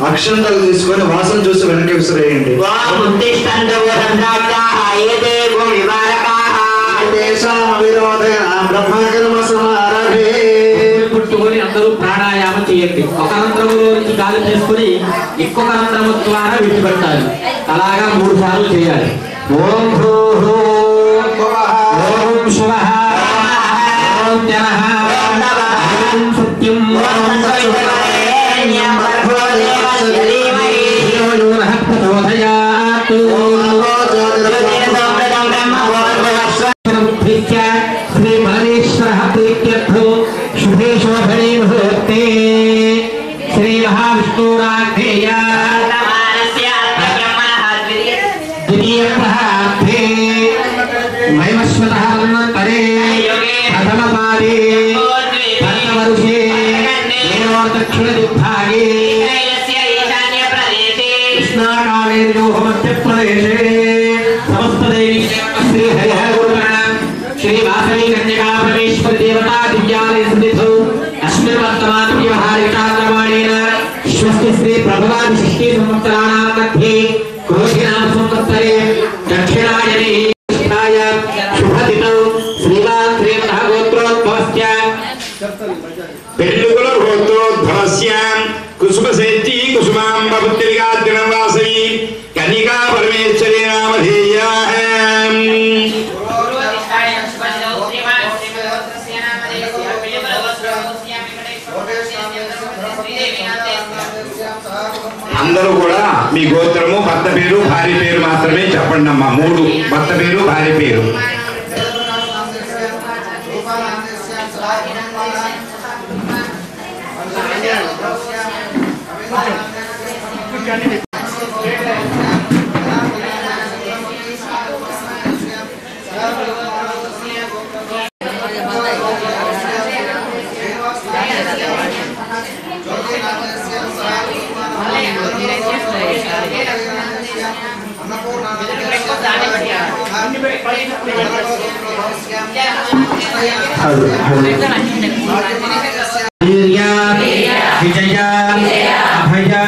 అక్షంతలు తీసుకొని వాసన చూసి వెనక్కి విసిరేయండి. పుట్టుకొని అందరూ ప్రాణాయామం చేయండి. ఒక రంధ్రములో నుంచి గాలి తీసుకుని ఇంకొక రంధ్రము ద్వారా విడిచిపెట్టాలి. అలాగా 3 సార్లు చేయాలి. ఓం భూః ఓం శువః ఓం జనః ఓం సత్యం శ్రీ పరమేశ్వర ప్రీత్యర్థో శుభే శోభనే ముహూర్తే శ్రీ మహావిష్ణురాజ్ఞేయ ద్వితీయప్రహార్థే వైవస్వతః ప్రథమపాదే భరతవర్షే దక్షిణదిగ్భాగే मध्यप्रदेशे समस्त देवी श्री हरिहरगुरुगण श्री वासवी कन्यका परमेश्वर देवता दिव्यालय सन्निधौ अस्मिन् वर्तमान व्यवहारिकाक्रमणेन स्वस्ति श्री प्रभवादि षष्ठी संवत्सराणां मध्ये क्रोधिनाम संवत्सरे दक्षिणायने कृष्णाय शुभदिनौ श्रीमान् श्रीमतः गोत्रोद्भवस्य पेल्लुकुल गोत्रोद्भवस्य कुसुमसेट्टी कुसुमाम्ब पुत्रिकाद्रिणं वासवी कनिका परमेश्वरी नामधेया అందరూ కూడా మీ గోత్రము భర్త పేరు భార్య పేరు మాత్రమే చెప్పండి అమ్మా. 3 భర్త పేరు భార్య పేరు. विजया अभया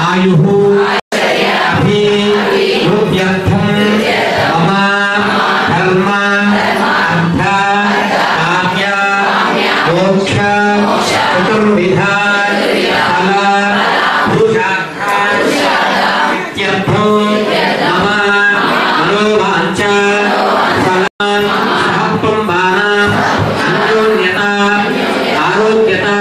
आयुः अभिवृद्ध्यर्थं मम धर्म अर्थ काम्य मोक्ष चतुर्विधा फल पुरुषार्थो मम मनोवाञ्छ फलान् सहकुटुम्बानां अन्योन्यता आरोग्यता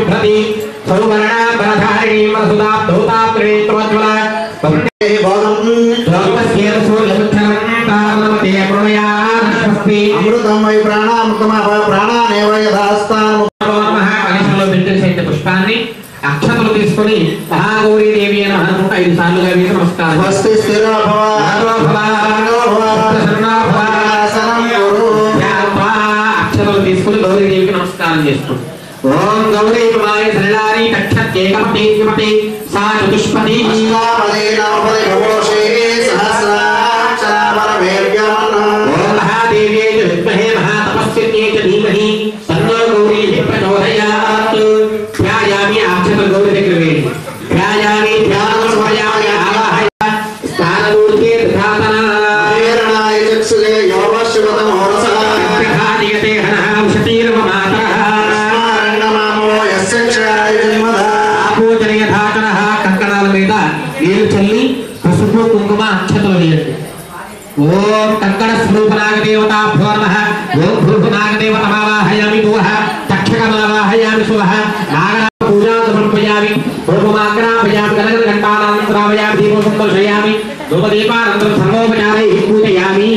बिभ्रति सौवर्णा बलधारिणी वसुधा धूता त्रिनेत्रोज्ज्वला वन्दे भोगं भगवस्य सूर्यमुख्यमन्तारमते प्रणयास्मि అమృతం వై ప్రాణానేవ యథాస్థానం. కనిష్ఠలో బిడ్డ పుష్పాన్ని అక్షతలు తీసుకొని మహాగౌరీ దేవి అని అనుకుంటూ 5 సార్లుగా వేసి నమస్కారం. స్వస్తి స్థిరో భవ అక్షతలు తీసుకొని గౌరీ దేవికి నమస్కారం చేస్తుంది. ఓం గౌరీ కుమారి సరళాని కక్షత్యేకమపి సా చతుష్పది ఓం మహాదేవ్యై విద్మహే మహాతపస్విన్యై చ ధీమహి తన్నో గౌరీ ప్రచోదయాత్. ధ్యాయామి అక్షతలు గౌరీ దగ్గర వేసి ధ్యాయామి ధ్యానం సమయామి ఆవాహయ స్థానమూర్తే తథాతన కంకణాల మీద నీళ్లు చల్లి పసుపు కుంకుమ అక్షతలు వేయండి. ఓం కంకణ స్వరూప నాగదేవతాభ్యో నమః. ఓం భూర్భునాగదేవతమావాహయామి భువః తక్షకమావాహయామి శువః నాగరాజ పూజా సమర్పయామి. పూర్వమాగ్రాపయామి గణగణఘంటానాంతరావయామి దీపం సంతోషయామి ధూపదీపానంతరం సర్వోపచారైః పూజయామి.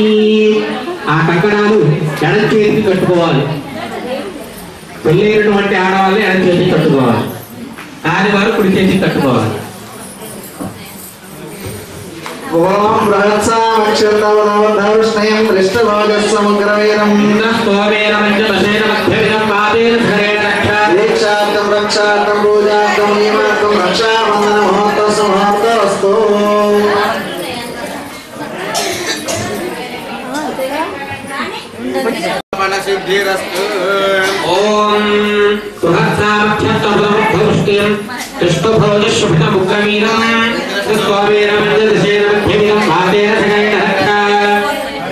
ఆ కంకణాలు ఎడం చేతికి కట్టుకోవాలి. పెళ్ళైనటువంటి ఆడవాళ్ళు ఎడం చేతికి కట్టుకోవాలి. కాని వారు కుడి చేతికి కట్టుకోవాలి. ఓం బృహత్సామక్షరవదవధర్ష్ణయం దృష్టభోజస్సముగ్రవీరం ఇంద్రస్తోమేన పంచదశేన మధ్యమిదం పాదేన ధరేణ రక్షా దీక్షార్థం రక్షార్థం పూజార్థం నియమార్థం రక్షాబంధన ముహూర్తస్తు. ఓం బృహత్సామక్షరవదవధర్ష్ణయం దృష్టభోజస్సుభితముగ్రవీరం ఇంద్రస్తోమేన పంచదశేన మధ్యమిదం పాదేన ధరేణ రక్షా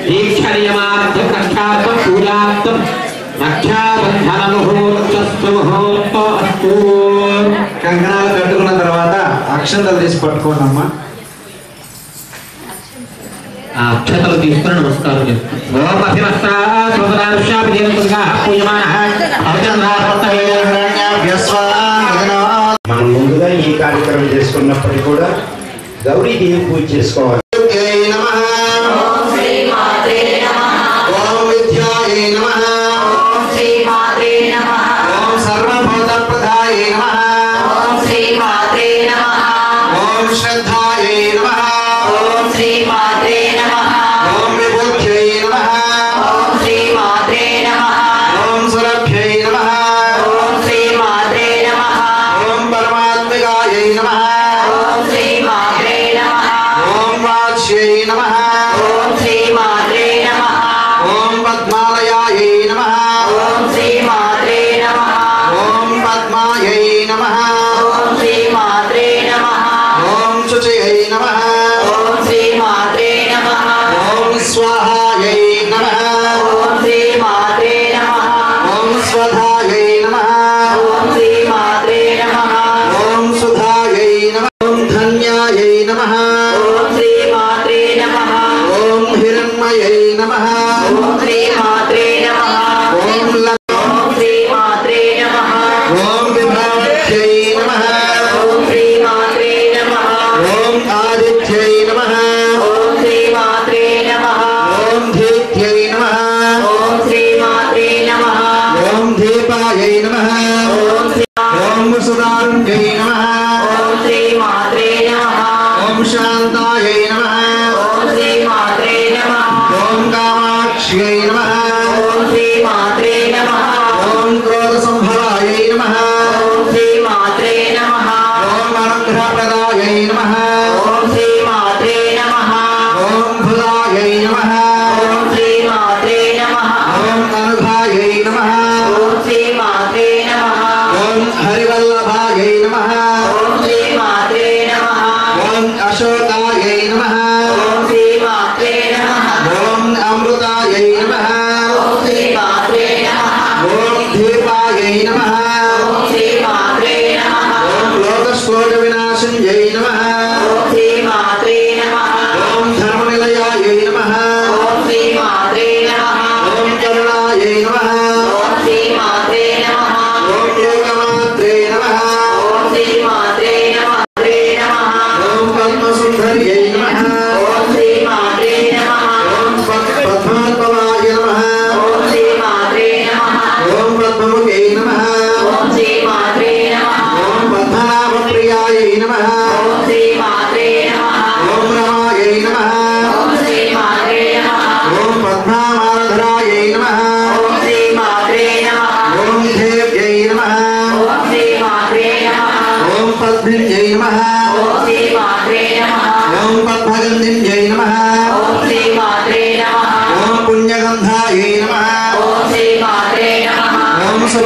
దీక్షనియమార్థం రక్షార్థం పూజార్థం రక్షాబంధన ముహూర్తస్తు. కంకణాలు కట్టుకున్న తర్వాత అక్షంతలు తీసి పట్టుకోండి అమ్మా. ఆ అక్షతలు తీసుకుని నమస్కారం చేస్తాం. ఓం అభిమస్త్రాశ్యాపి దేవతగా పూయమానః మనం ముందుగా ఈ కార్యక్రమం చేసుకున్నప్పటికీ కూడా గౌరీదేవి పూజ చేసుకోవాలి. శ్రీమాత్రే నమః. ఓం ఏకమాత్రే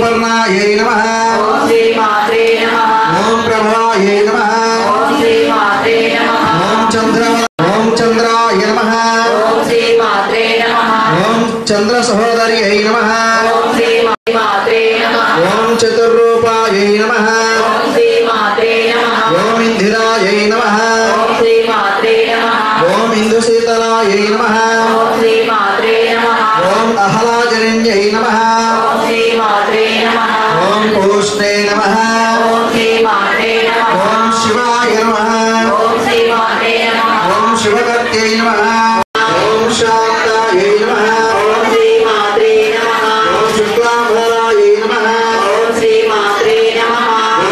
ऋतुपर्णायै नमः ओम श्री मात्रे नमः ओम प्रभायै नमः ओम श्री मात्रे नमः ओम चंद्राय नमः ओम श्री मात्रे नमः ओम चंद्र सहोदर्यै नमः ओम श्री मात्रे नमः ओम चतुर्रूपायै नमः ओम श्री मात्रे नमः ओम इंदिरायै नमः ओम श्री मात्रे नमः ओम इंदुशीतलायै नमः ओम श्री मात्रे नमः ओम अहलाजनिन्यै नमः ओम श्री मात्रे नमः ओम पूष्णे नमः ओम श्री मात्रे नमः ओम शिवाय नमः ओम श्री मात्रे नमः ओम शिवकर्त्यै नमः ओम शान्तायै नमः ओम श्री मात्रे नमः ओम शुक्लांबरायै नमः ओम श्री मात्रे नमः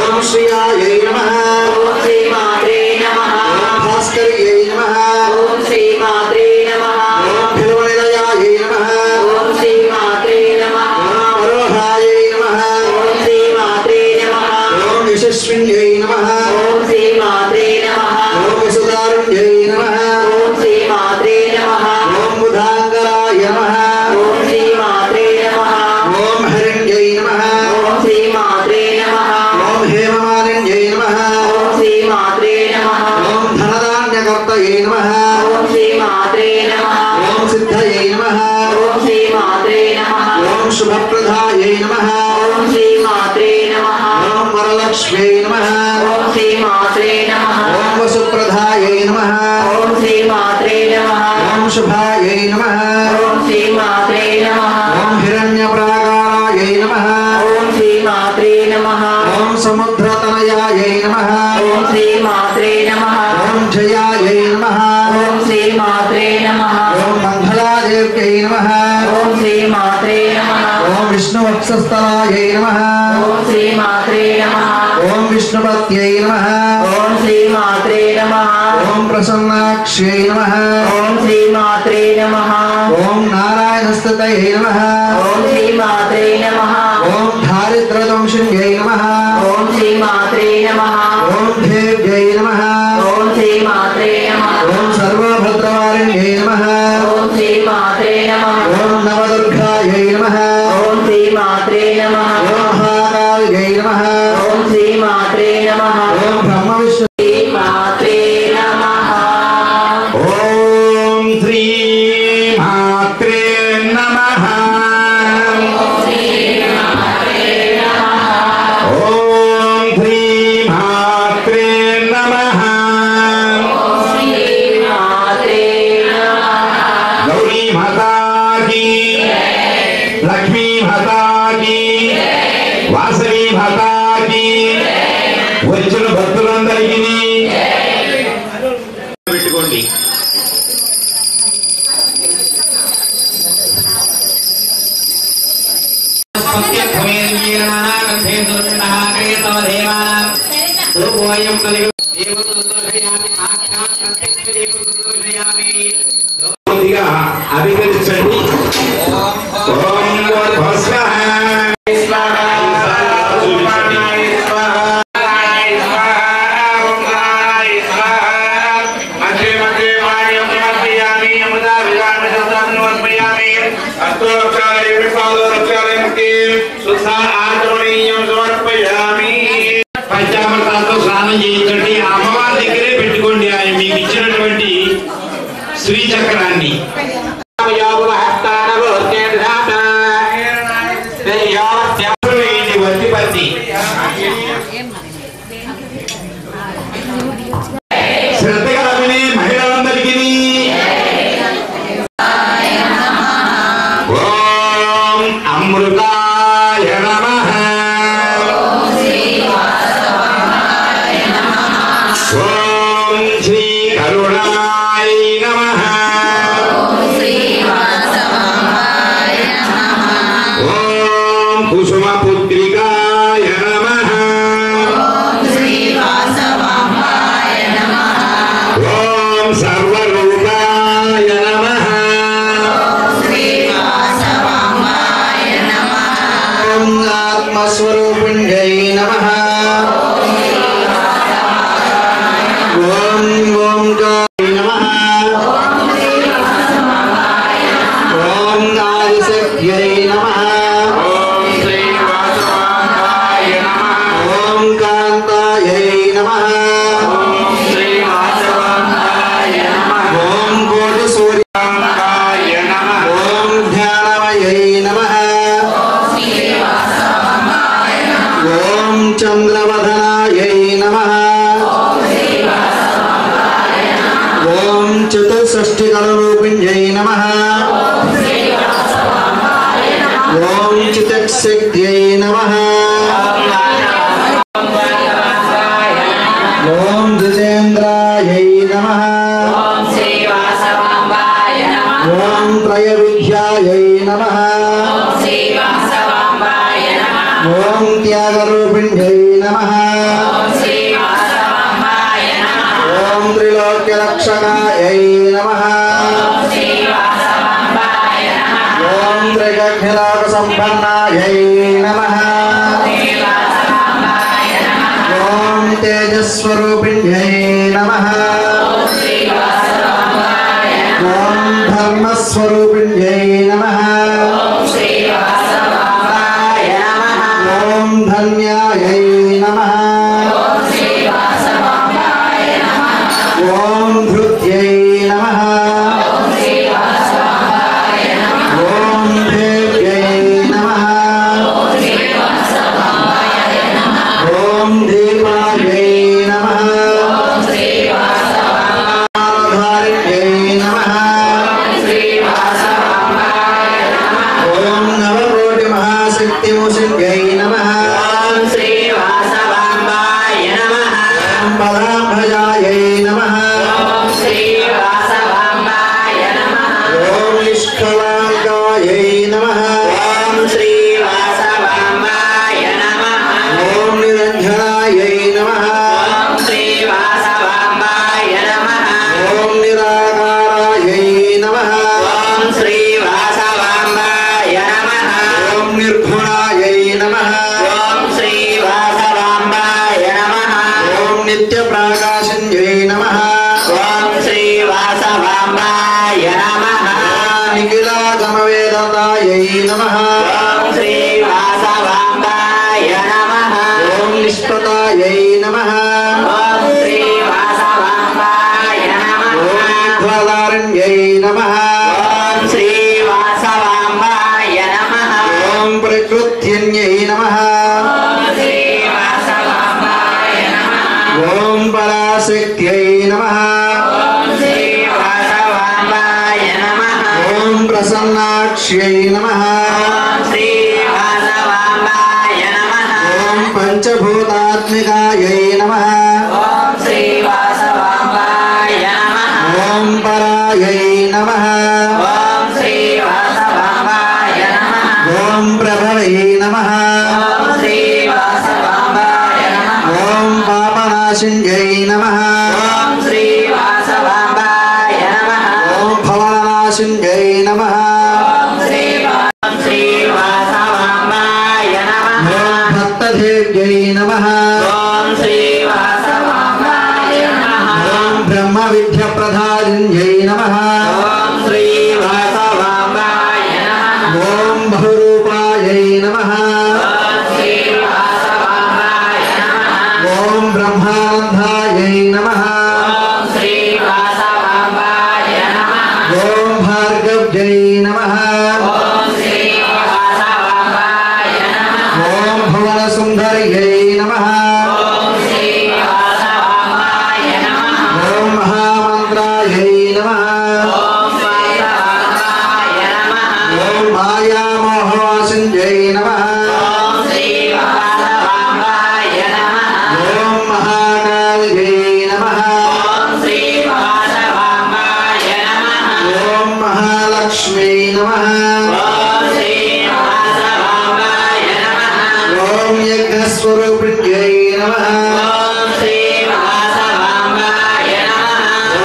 ओम श्रियायै नमः ओम श्री मात्रे नमः ओम भास्कर्यै नमः ओम श्री मात्रे नमः ओम फिल्वनिलयायै नमः ओम श्री मात्रे नमः ओम अरोहायै नमः ओम श्री मात्रे नमः ओम यशस्विन्यै नमः ओम श्री मात्रे नमः ओम वसुधारुण्यै नमः ओम श्री मात्रे नमः ओम बुधांगराय नमः ओम श्री मात्रे नमः ओम हरिण्यै नमः ओम श्री मात्रे नमः ओम हेममालिन्यै नमः ओम श्री मात्रे नमः ओम धनधान्यकर्तये नमः ओम श्री मात्रे नमः ओम सिद्धये नमः ओम श्री मात्रे नमः ओम शुभप्रदायै नमः ओम श्री मात्रे नमः ओम वरलक्ष्म्यै नमः ओम श्री मात्रे नमः ओम वसुप्रदायै नमः ओम श्री मात्रे नमः ओम शुभायै नमः ओम श्री मात्रे नमः ओम हिरण्यप्राकारायै नमः ओम श्री मात्रे नमः ओम समुद्रतनयायै नमः ओम श्री मात्रे नमः ओम जयायै नमः ओम श्री मात्रे नमः ओम मंगलादेव्यै नमः ओम श्री मात्रे नमः ओम विष्णुवक्षस्थलायै नमः ओम श्री मात्रे नमः ओम विष्णुपत्यै नमः ओम श्री मात्रे नमः ओम प्रसन्नाक्ष्यै नमः ओम श्री मात्रे नमः ओम नारायणस्तुतये नमः ओम श्री मात्रे नमः ओम दारिद्र्यदंशिन्यै नमः ओम श्री मात्रे नमः ओम देव्यै नमः ओम श्री मात्रे नमः ओम सर्वभद्रवारिण्यै नमः ओम श्री मात्रे नमः ओम नवदुर्गायै नमः ओम श्री मात्रे नमः ओम महाकाल्यै नमः ओम श्री मात्रे नमः ओम ब्रह्मविष्णु श्री मात्रे नमः ओम श्री मात्रे नमः ओम श्री मात्रे नमः गौरी माता की लक्ष्मी माता की वासवी माता की వచ్చిన భక్తులందరికీ పెట్టుకోండి. కొద్దిగా అభికరించండి. ఓం భస్మః పంచామృతాలతో స్నానం చేయించండి. అమ్మవారి దగ్గరే పెట్టుకోండి ఆయన మీకు ఇచ్చినటువంటి శ్రీచక్రాన్ని. వత్తిపత్తి శ్రద్ధగా వినే మహిళలందరికీ ఓం అమృతాయ నమః ఓం శ్రీ కరుణాయ నమః ఓం కుసుమపుత్రికాయ నమః ఓం సర్వరూపాయ నమః ओम आत्मस्वरूपिण्यै नमः ओम ओंकाराय नमः ओम आदिशक्त्यै नमः ఓం శ్రీ चंद्रवदनायै नमः ओम चतुष्षष्टिकलरूपिण्यै नमः ओम चित्तशक्त्यै नमः ओम जितेन्द्रायै नमः ओम त्रयविद्यायै नमः ओम त्यागरूपिण्यै नमः ओम त्रिलोक्यरक्षकायै नमः ओम त्रिगग्निलोकसम्पन्नायै नमः ओम तेजस्वरूपिण्यै नमः ओम धर्मस्वरूपिण्यै नमः ओम धन्यायै नमः ओम धृत्यै नमः ओम देव्यै नमः ओम दीपायै नमः धारिण्यै नमः ओम नवकोटिमहाशक्तिमूषिण्यै नमः ओम पदाम्भजायै नमः ओम निष्कलाङ्गायै नमः ओम निरञ्जनायै नमः ओम निराकारायै नमः ओम निर्गुणायै नमः ओम नित्यप्रकाशिन्यै नमः निखिलागमवेदतायै नमः ओम निष्पतायै नमः ओम निध्वलारण्यै नमः ओम प्रकृत्यन्यै नमः ओम पराशक्त्यै नमः ओम प्रसन्नाक्ष्यै नमः ओम पंचभूतात्मिकायै नमः ओम परायै नमः ओम प्रभवै नमः ओम पापनाशिन्यै नमः ओम भवनाशिन्यै नमः ओम भक्तदेव्यै नमः ओम ब्रह्मविद्याप्रधारिण्यै नमः ओम बहुरूपायै नमः ओम ब्रह्मानन्दायै नमः ओम भार्गव्यै नमः ओम भुवनसुन्दर्यै नमः ओम महामन्त्रायै नमः ओम मायामोहवासिन्यै नमः ओम महाकाल्यै नमः ओम महालक्ष्म्यै नमः ओम यज्ञस्वरूपिण्यै नमः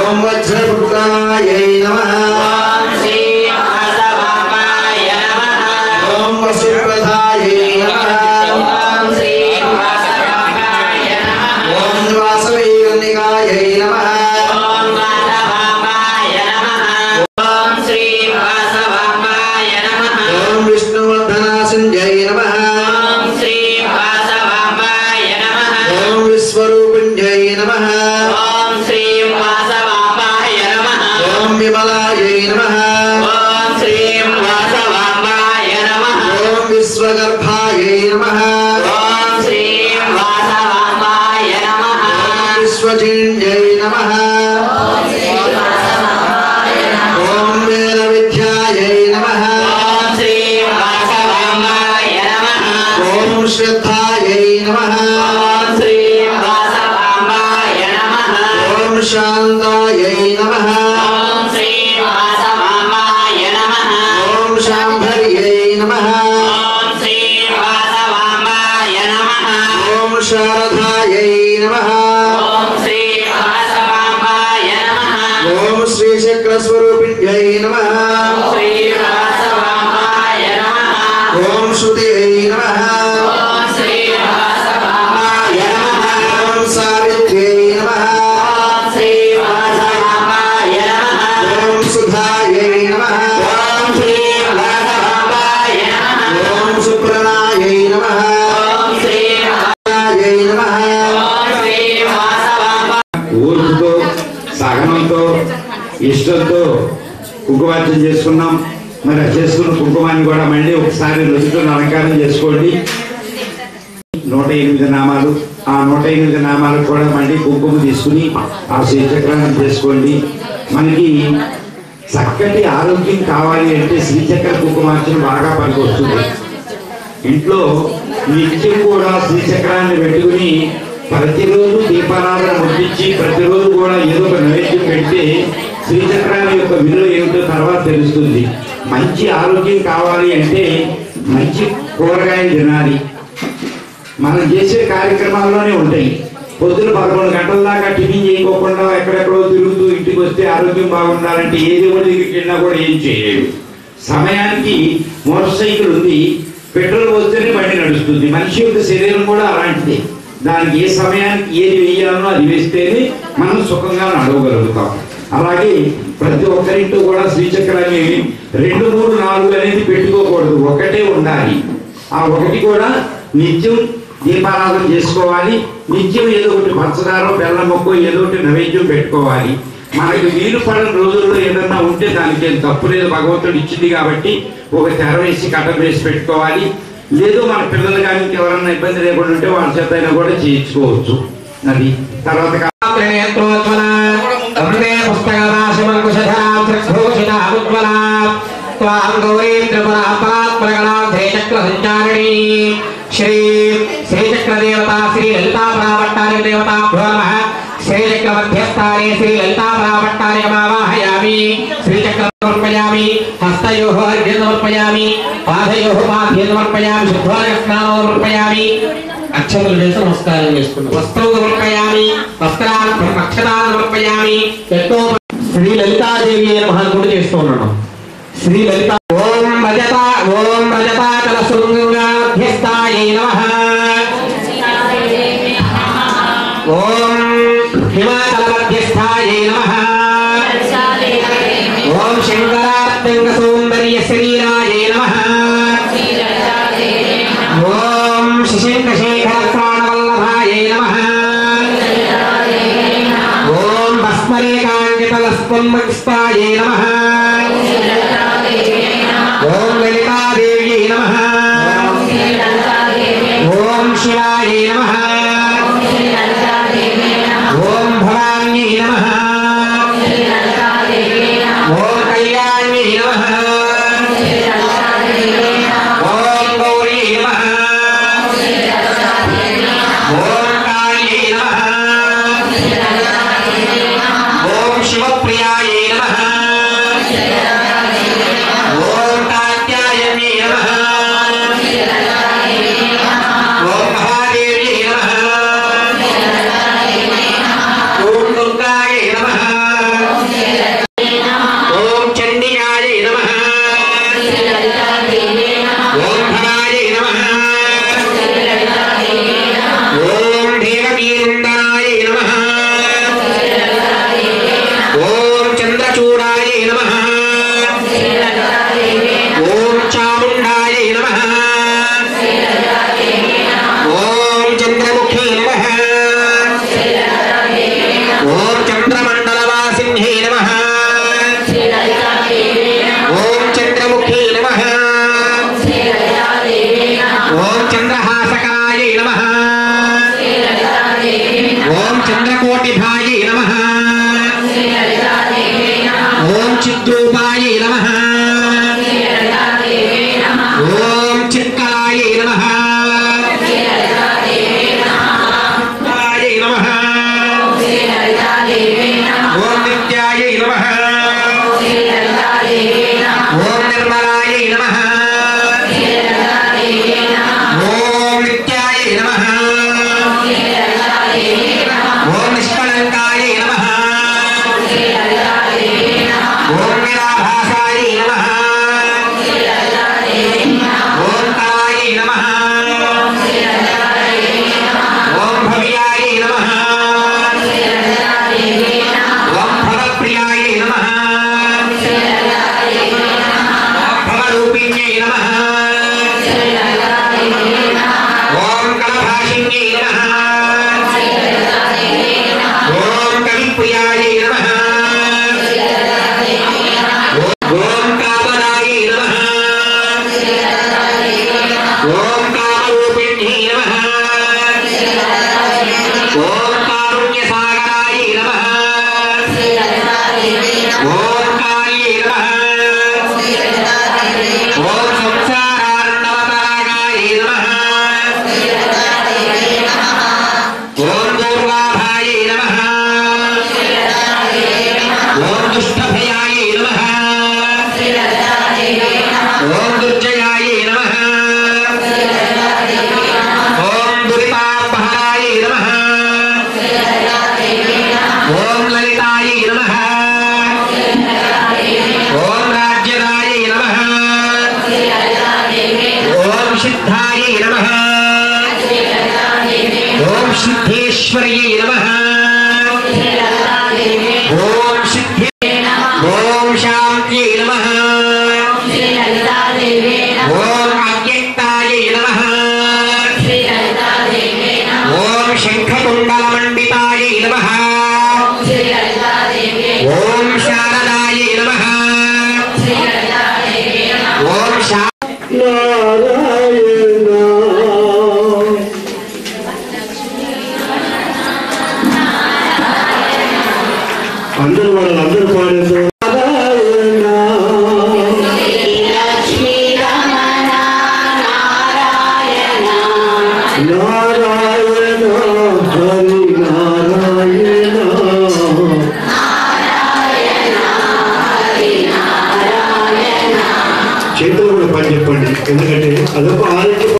ओम वज्रपुत्रायै नमः ओम वसुप्रधायै नमः ओम वासवीकर्णिकायै नमः ओम विष्णुवर्धनासिन्यै नमः ओम श्वचिन्यै नमः ॐ वेदविद्यायै नमः ॐ श्रद्धायै नमः ॐ शान्तायै नमः ॐ शाम्भर्यै नमः ॐ शारदायै नमः ॐ श्रीचक्रस्वरूपिण्यै नमः ॐ श्रुतियै नमः ॐ सावित्र्यै नमः ॐ सुधायै नमः ॐ सुप्रणायै नमः ఊరుతో సహనంతో ఇష్టంతో కుంకుమార్చన చేసుకున్నాం. మరి చేసుకున్న కుంకుమాన్ని కూడా మళ్ళీ ఒకసారి రుచులను అలంకారం చేసుకోండి. 108 నామాలు, ఆ 108 నామాలకు కూడా మళ్ళీ కుంకుమ తీసుకుని ఆ శ్రీచక్రాన్ని చేసుకోండి. మనకి చక్కటి ఆరోగ్యం కావాలి అంటే శ్రీచక్ర కుంకుమార్చన బాగా పనికొస్తుంది. ఇంట్లో నిత్యం కూడా శ్రీచక్రాన్ని పెట్టుకుని ప్రతిరోజు దీపారాధన ముట్టించి ప్రతిరోజు కూడా ఏదో ఒక నైవేద్యం పెడితే శ్రీచక్రాల యొక్క విలువ ఏమిటో తర్వాత తెలుస్తుంది. మంచి ఆరోగ్యం కావాలి అంటే మంచి కూరగాయలు తినాలి. మనం చేసే కార్యక్రమాల్లోనే ఉంటాయి. పొద్దున 11 గంటల దాకా టిఫిన్ చేయకోకుండా ఎక్కడెక్కడో తిరుగుతూ ఇంటికి వస్తే ఆరోగ్యం బాగుండాలంటే ఏ దేవుడి దగ్గరికి వెళ్ళినా కూడా ఏం చేయలేడు. సమయానికి మోటార్ సైకిల్ ఉంది, పెట్రోల్ పోస్తేనే బండి నడుస్తుంది. మనిషి యొక్క శరీరం కూడా అలాంటిదే. దానికి ఏ సమయానికి ఏది వేయాలనో అది వేస్తేనే మనం సుఖంగా నడవగలుగుతాం. అలాగే ప్రతి ఒక్కరింటూ కూడా శ్రీచక్రాన్ని 2, 3, 4 అనేది పెట్టుకోకూడదు, ఒకటే ఉండాలి. ఆ ఒకటి కూడా నిత్యం దీపారాధన చేసుకోవాలి. నిత్యం ఏదో ఒకటి పంచదార బెల్లం మొక్క ఏదో ఒకటి నైవేద్యం పెట్టుకోవాలి. మనకి వీలు పడిన రోజుల్లో ఏదన్నా ఉంటే దానికి ఏం తప్పు లేదు, భగవంతుడు ఇచ్చింది కాబట్టి ఒక తెర వేసి కట్టం వేసి పెట్టుకోవాలి. లేదు మన పిల్లలు కానీ ఎవరన్నా ఇబ్బంది లేకుండా ఉంటే వాళ్ళ చేత అయినా కూడా చేయించుకోవచ్చు. అది తర్వాత శ్రీ శ్రీచక్ర దేవత శ్రీ లలితా ప్రావట్టారి దేవతాభ్యో నమః. శ్రీచక్ర మధ్యస్థానే శ్రీ లలితా ప్రావట్టారి ఆవాహయామి. శ్రీచక్ర సమర్పయామి. హస్తయోః అర్ఘ్యం సమర్పయామి. పాదయోః పాద్యం సమర్పయామి. శుద్ధాస్నానం సమర్పయామి. అక్షతలు వేసి నమస్కారం చేసుకుంటాం. వస్త్రం సమర్పయామి. వస్త్రాలు అక్షతాలు సమర్పయామి. శ్రీ లలితాదేవి నమః కూడా చేస్తూ ఉన్నాను. శ్రీ లలిత ఓం రజతాచల శృంగాధ్యస్థాయై నమః. ఓం హిమాచల మధ్యస్థాయై నమః. ఓం శంకరాత్యంగ సౌందర్య శరీరాయై నమః. ఓం శశంఖశేఖర ప్రాణవల్లభాయై నమః. ఓం భస్మరేకాంకితలస్పల్మస్తాయై నమః. ఓం లలితాదేవ్యై నమః. ఓం శివాయై నమః. ఓం భవాన్యై నమః. ఓం కళ్యాణ్యై నమః. ఓం గౌరీ నమః. ఓం కాళ్యై నమః. ఓం శివప్రియాయై నమః. ఓం కాత్యాయని నమః. ఓం మహాదేవి శ్రీలక్ష్మీనారాయణ్యై నమః ఓం కవిప్రియాయై నమః ఓం కామరాయై నమః ఓం కామరూపిణ్యై నమః ఓం కారుణ్యసాగరాయై నమః ఓం కాళ్యై నమః ఓం సంసారార్ణవతారాగాయై నమః ఓం దూర్వాభాయై నమః ఓం దుష్టభయాయై నమః ఓం దుర్జయాయై నమః ఓం దురితాపహారాయై నమః ఓం లలితాయై నమః ఓం రాజ్యదాయై నమః ఓం సిద్ధాయై నమః ఓం సిద్ధేశ్వర్యై నమః ఓం సిద్ధి ఓం శాంత్యై నమః ఓం అవ్యక్తాయై నమః ఓం శంఖకుండలమండితాయై నమః ఓం శారదాయై నమః ఓం అందరూ వాళ్ళందరూ పాడేదో నారాయణ హరి నారాయణ చేతులు కూడా పని చెప్పండి ఎందుకంటే అదొక ఆరోగ్య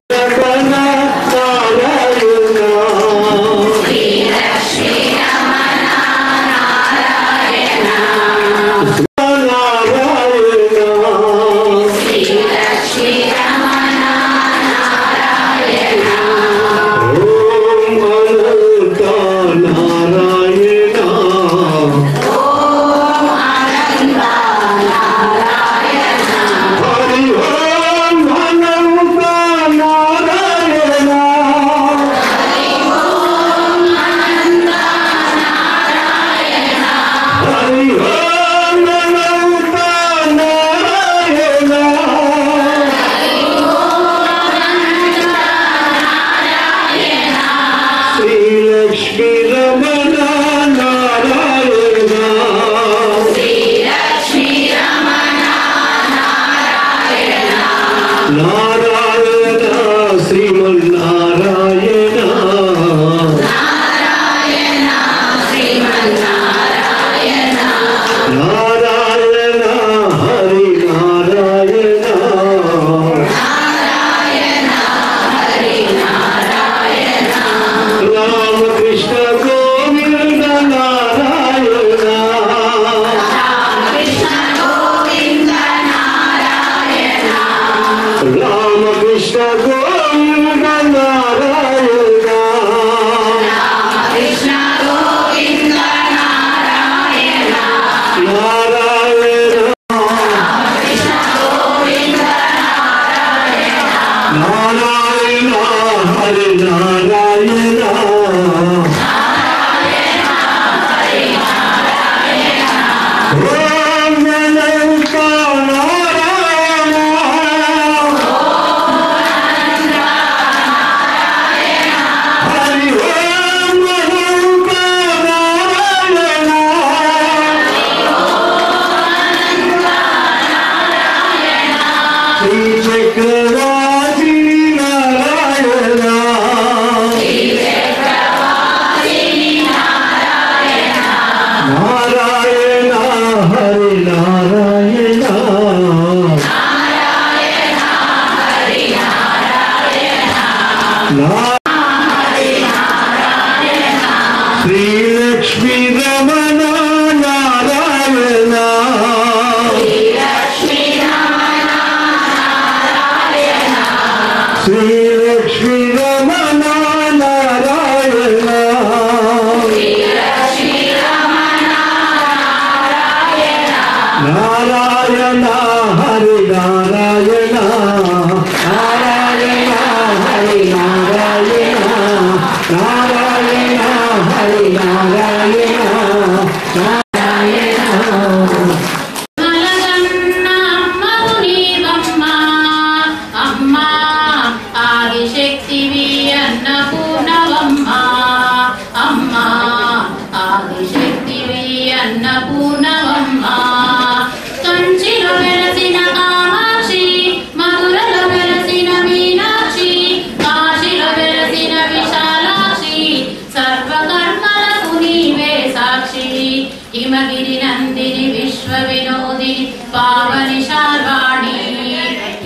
हिमगिरि नंदिनि विश्व विनोदिनि पावनि शार्वाणि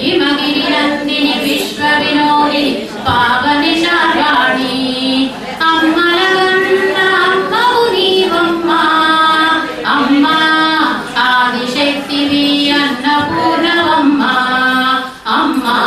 हिमगिरि नंदिनि विश्व विनोदिनि पावनि शार्वाणि अम्मलगन्न अम्मवु नीवम्मा अम्मा आदिशक्तिवि अन्नपूर्णवम्मा अम्मा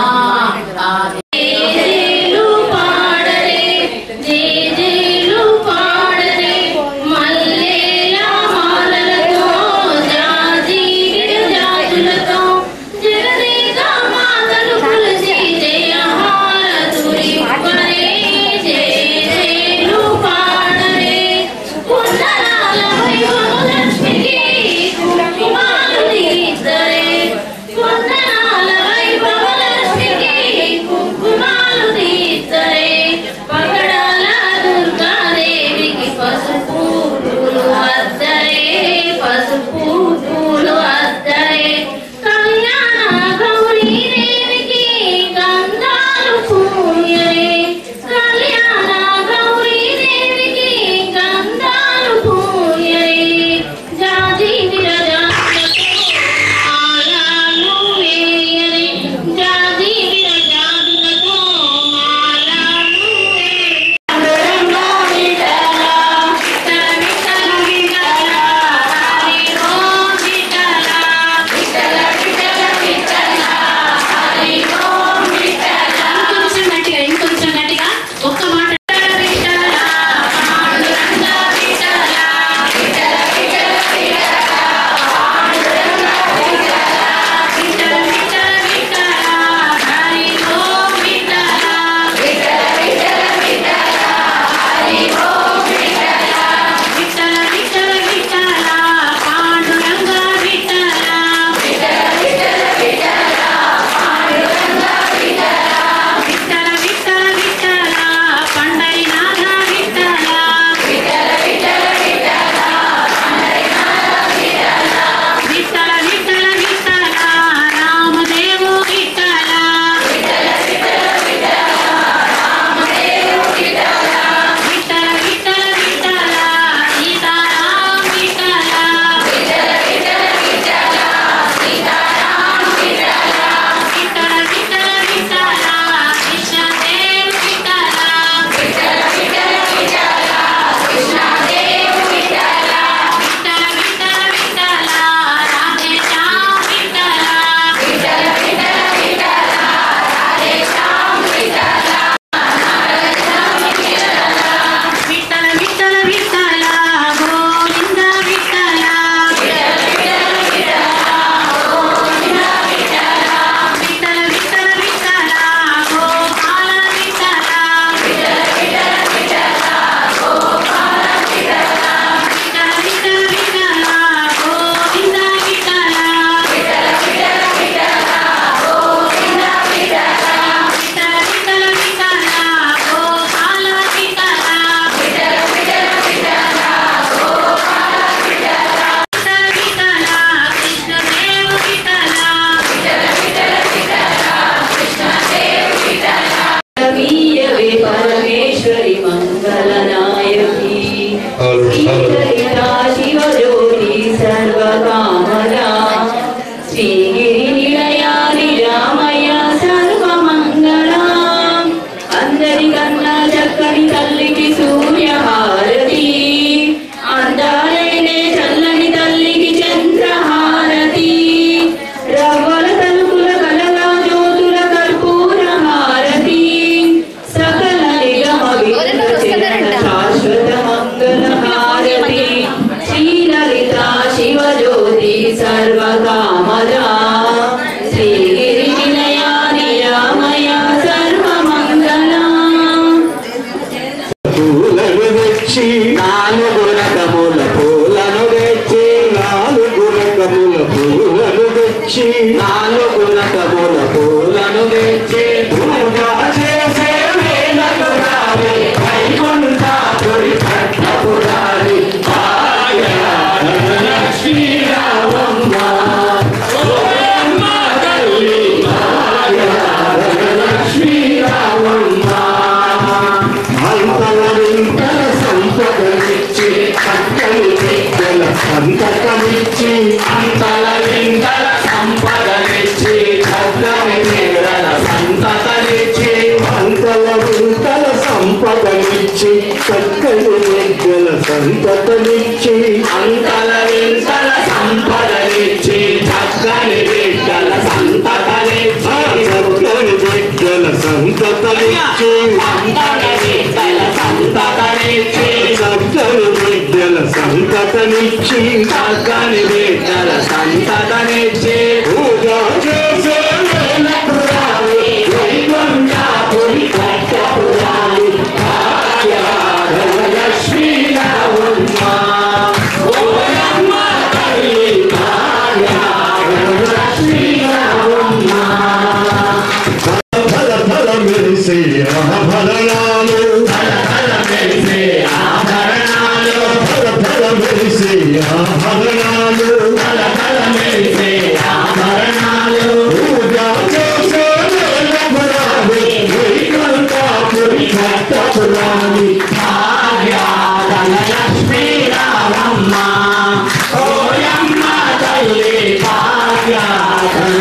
అంత సంపదనిచ్చి చక్కని విద్యల సంతతనిచ్చి అంతల వింతల సంపదనిచ్చి చక్కని బిడ్డల సంతతనిచ్చి చక్కని విద్యల సంతతనిచ్చి అంతల బిడ్డల సంతతనిచ్చి చక్కని విద్యల సంతతనిచ్చి చక్కని బిడ్డల సంతతనిచ్చి పూజా చేసే పురాణి వైకుంఠపురి కట్టపురాణి భాగ్యలక్ష్మీ రావమ్మ ఓయమ్మ తల్లి భాగ్యలక్ష్మీ రావమ్మ ఫల ఫల మెరిసే ఆభరణాలు ఫల మెరిసే ఆభరణాలు ఫల ఫల మెరిసే ఆభరణాలు ఫల మెరిసే ఆభరణాలు పూజా చేసే పురాణి వైకుంఠపురి కట్టపురాణి భాగ్యలక్ష్మీ రావమ్మ ఓయమ్మ తల్లి భాగ్యలక్ష్మీ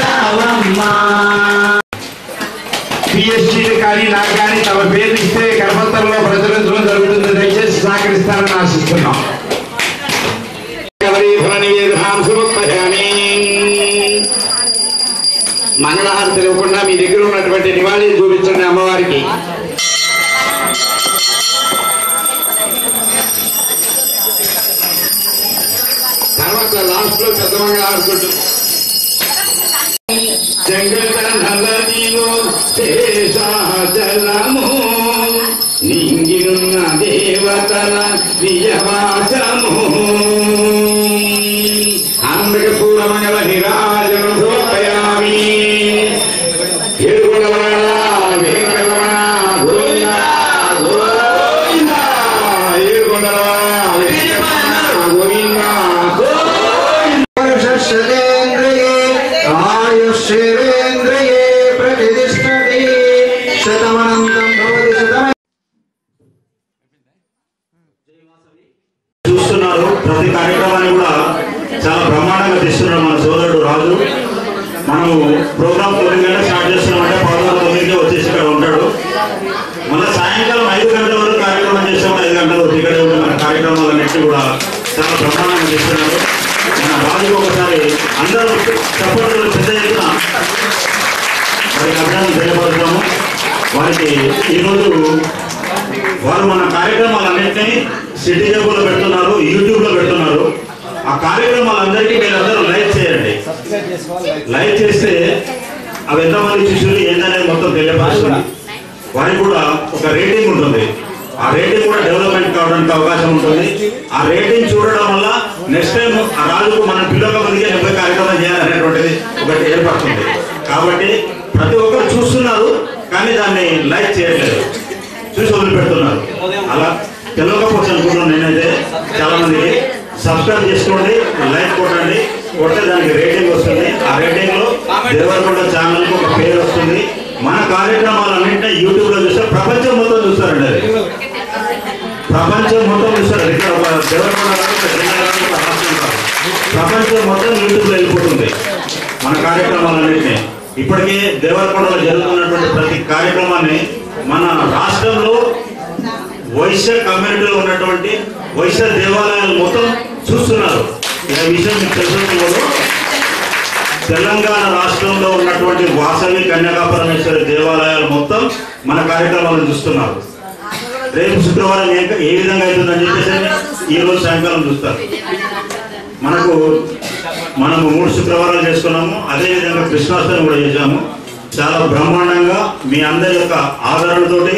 రావమ్మ పిఎస్సీలు కానీ నాకు కానీ తమ పేరు ఇస్తే కరపత్రంలో ప్రచురించడం జరుగుతుంది. దయచేసి సహకరిస్తారని ఆశిస్తున్నాం. మంగళహారం తెలియకుండా మీ దగ్గర ఉన్నటువంటి నివాళి చూపించండి అమ్మవారికి. తర్వాత లాస్ట్ లో పెద్ద మంగళహారం జగదనీలో శేషాచలము నింగినున్న దేవతల నియవాసము అందక పూర్వమంగళ నిరాజను ధోపయామి ఏడుకొండలవాడ వెంకటరమణ గోవింద గోవింద ఏడుకొండలవాడ వెంకటరమణ గోవింద శతేంద్రియే ఆయుష్యేంద్రియే ప్రతిష్టతి శతమనంతం భవతి శతమ. చూస్తున్నారు. ప్రతి కార్యక్రమాన్ని కూడా చాలా బ్రహ్మాండంగా తీస్తున్నారు మన సోదరుడు రాజు. మనము ప్రోగ్రామ్ 9 గంటలకు స్టార్ట్ చేస్తున్నామంటే 9:15 వచ్చేసి ఇక్కడ ఉంటాడు. మళ్ళీ సాయంకాలం 5 గంటల వరకు కార్యక్రమం చేసాము. 5 గంటల వరకు ఇక్కడే ఉండి మన కార్యక్రమాలన్నింటినీ కూడా చాలా బ్రహ్మాండంగా చేస్తున్నారు. మన రాజుకు ఒకసారి అందరూ చప్పట్లు పెద్ద ఎత్తున వారికి అభినందన తెలియపరుస్తాము. వారికి ఈరోజు వారు మన కార్యక్రమాలన్నింటినీ సిటీ కేబుల్లో పెడుతున్నారు, యూట్యూబ్లో పెడుతున్నారు. ఆ కార్యక్రమాలందరికీ మీరందరూ లైక్ చేయండి. లైక్ చేస్తే అవి ఎంతమంది చూసి ఏంటనేది మొత్తం తెలియపరుస్తుంది. వారికి కూడా ఒక రేటింగ్ ఉంటుంది. ఆ రేటింగ్ కూడా డెవలప్మెంట్ కావడానికి అవకాశం ఉంటుంది. ఆ రేటింగ్ చూడడం వల్ల నెక్స్ట్ టైం ఆ రాజుకు మన పిల్లల మందికి 70 కార్యక్రమం చేయాలనేటువంటిది ఒకటి ఏర్పడుతుంది. కాబట్టి ప్రతి ఒక్కరు చూస్తున్నారు కానీ దాన్ని లైక్ చేయట్లేదు, చూసి వదిలిపెడుతున్నారు. అలా తెలియకపోవచ్చు అనుకుంటున్నాను నేనైతే. చాలా మందికి సబ్స్క్రైబ్ చేసుకోండి, లైక్ కొట్టండి, కొడితే దానికి రేటింగ్ వస్తుంది. ఆ రేటింగ్ లో దేవరకొండ ఛానల్ కు ఒక పేరు వస్తుంది. మన కార్యక్రమాలన్నింటినీ యూట్యూబ్ లో చూస్తే ప్రపంచం మొత్తం చూస్తారండి. అది ప్రపంచం మొత్తం చూస్తారు. ఇక్కడ ఒక దేవరకొండ ప్రపంచం మొత్తం యూట్యూబ్ లో వెళ్ళిపోతుంది మన కార్యక్రమాలన్నింటినీ. ఇప్పటికే దేవరకొండలో జరుగుతున్నటువంటి ప్రతి కార్యక్రమాన్ని మన రాష్ట్రంలో వైశ్య కమ్యూనిటీలో ఉన్నటువంటి వైశ్య దేవాలయాలు మొత్తం చూస్తున్నారు. ఈ విషయం మీకు తెలుసుకోవడం, తెలంగాణ రాష్ట్రంలో ఉన్నటువంటి వాసవి కన్యకా పరమేశ్వరి దేవాలయాలు మొత్తం మన కార్యక్రమాలను చూస్తున్నారు. రేపు శుక్రవారం ఏ విధంగా అవుతుందని చెప్పేసి ఈ రోజు సాయంకాలం చూస్తారు. మనము 3 శుక్రవారాలు చేసుకున్నాము. అదేవిధంగా కృష్ణాష్టమి కూడా చేశాము. చాలా బ్రహ్మాండంగా మీ అందరి యొక్క ఆదరణతోటి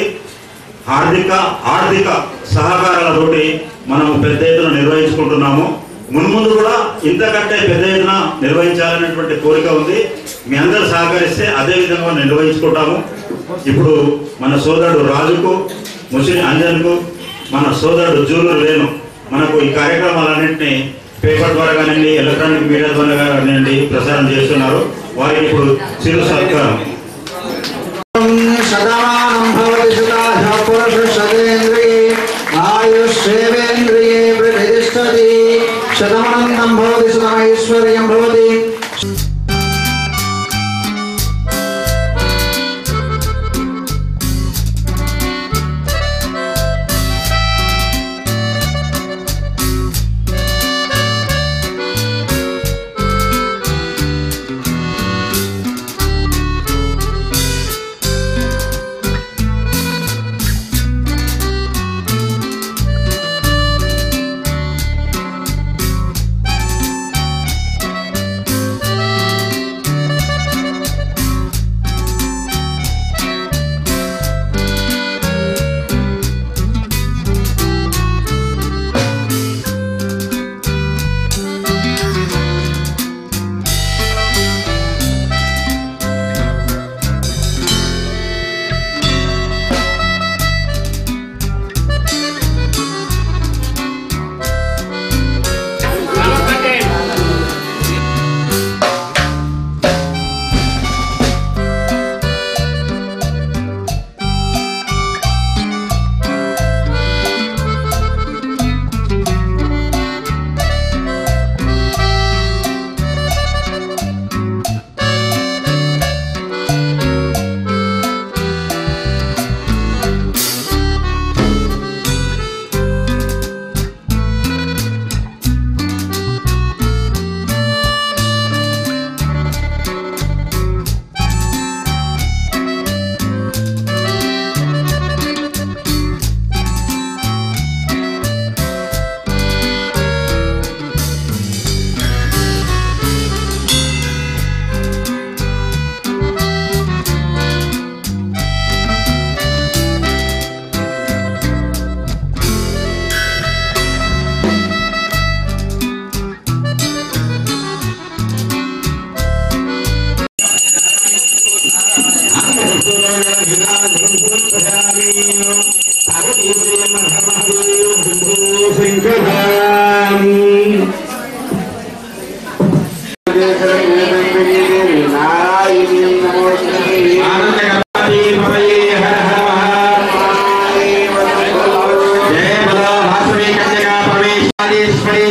ఆర్థిక సహకారాలతోటి మనము పెద్ద ఎత్తున నిర్వహించుకుంటున్నాము. మున్ముందు కూడా ఇంతకంటే పెద్ద ఎత్తున నిర్వహించాలనేటువంటి కోరిక ఉంది. మీ అందరూ సహకరిస్తే అదే విధంగా నిర్వహించుకుంటాము. ఇప్పుడు మన సోదరుడు రాజుకు, ముసిరి అంజన్కు, మన సోదరుడు జూలూరు వేణు మనకు ఈ కార్యక్రమాలన్నింటినీ పేపర్ ద్వారా కానివ్వండి, ఎలక్ట్రానిక్ మీడియా ద్వారా కానివ్వండి ప్రసారం చేస్తున్నారు. వారికి ఇప్పుడు చిరు సత్కారం. శతమానం భవతి శతాధ పురుష శతేంద్రియే ఆయుష్యేంద్రియే ప్రతిష్టతి శతమనంతం భవతి శతమైశ్వర్యం భవతి.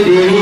देवी